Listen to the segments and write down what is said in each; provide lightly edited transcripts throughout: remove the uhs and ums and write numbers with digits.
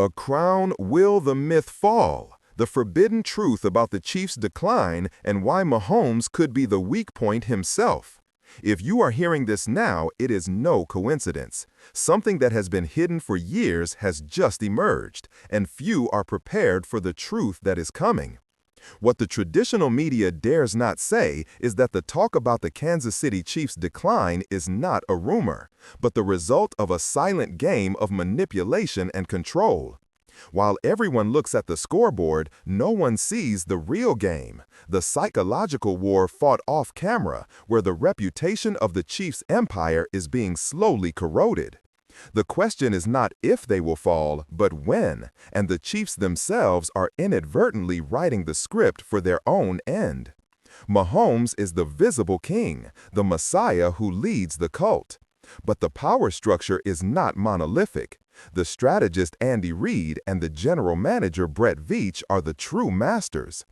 A crown will the myth fall? The forbidden truth about the Chiefs' decline and why Mahomes could be the weak point himself. If you are hearing this now, it is no coincidence. Something that has been hidden for years has just emerged, and few are prepared for the truth that is coming. What the traditional media dares not say is that the talk about the Kansas City Chiefs' decline is not a rumor, but the result of a silent game of manipulation and control. While everyone looks at the scoreboard, no one sees the real game, the psychological war fought off camera, where the reputation of the Chiefs' empire is being slowly corroded. The question is not if they will fall, but when, and the Chiefs themselves are inadvertently writing the script for their own end. Mahomes is the visible king, the messiah who leads the cult. But the power structure is not monolithic. The strategist Andy Reid and the general manager Brett Veach are the true masters.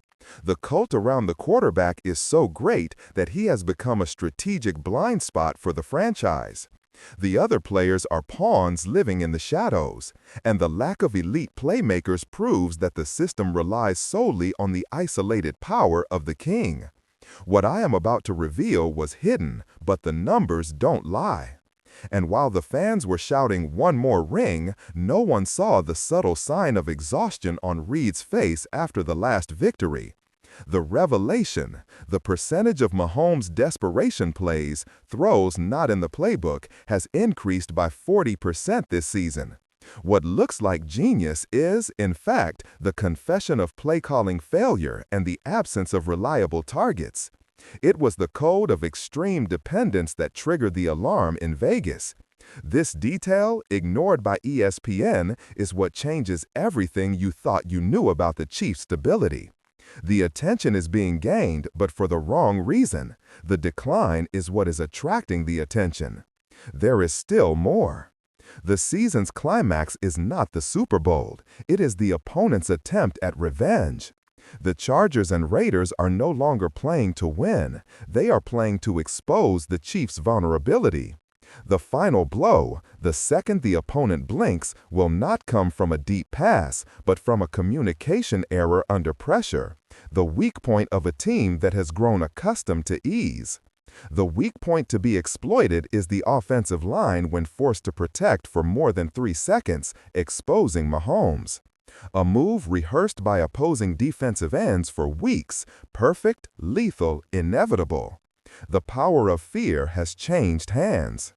The cult around the quarterback is so great that he has become a strategic blind spot for the franchise. The other players are pawns living in the shadows, and the lack of elite playmakers proves that the system relies solely on the isolated power of the king. What I am about to reveal was hidden, but the numbers don't lie. And while the fans were shouting "one more ring," no one saw the subtle sign of exhaustion on Reid's face after the last victory. The revelation, the percentage of Mahomes' desperation plays, throws not in the playbook, has increased by 40% this season. What looks like genius is, in fact, the confession of play-calling failure and the absence of reliable targets. It was the code of extreme dependence that triggered the alarm in Vegas. This detail, ignored by ESPN, is what changes everything you thought you knew about the Chiefs' stability. The attention is being gained, but for the wrong reason. The decline is what is attracting the attention. There is still more. The season's climax is not the Super Bowl. It is the opponent's attempt at revenge. The Chargers and Raiders are no longer playing to win. They are playing to expose the Chiefs' vulnerability. The final blow, the second the opponent blinks, will not come from a deep pass, but from a communication error under pressure, the weak point of a team that has grown accustomed to ease. The weak point to be exploited is the offensive line when forced to protect for more than 3 seconds, exposing Mahomes. A move rehearsed by opposing defensive ends for weeks, perfect, lethal, inevitable. The power of fear has changed hands.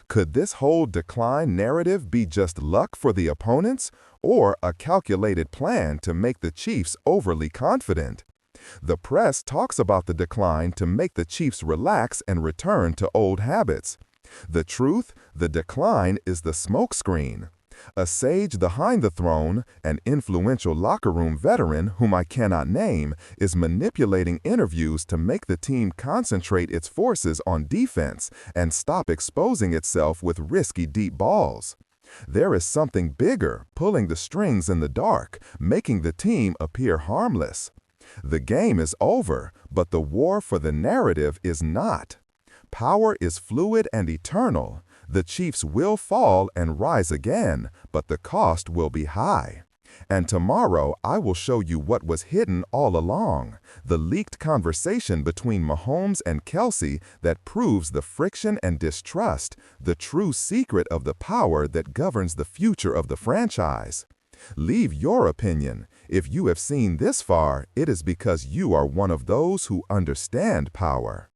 Could this whole decline narrative be just luck for the opponents, or a calculated plan to make the Chiefs overly confident? The press talks about the decline to make the Chiefs relax and return to old habits. The truth, the decline is the smokescreen. A sage behind the throne, an influential locker room veteran whom I cannot name, is manipulating interviews to make the team concentrate its forces on defense and stop exposing itself with risky deep balls. There is something bigger pulling the strings in the dark, making the team appear harmless. The game is over, but the war for the narrative is not. Power is fluid and eternal. The Chiefs will fall and rise again, but the cost will be high. And tomorrow I will show you what was hidden all along, the leaked conversation between Mahomes and Kelsey that proves the friction and distrust, the true secret of the power that governs the future of the franchise. Leave your opinion. If you have seen this far, it is because you are one of those who understand power.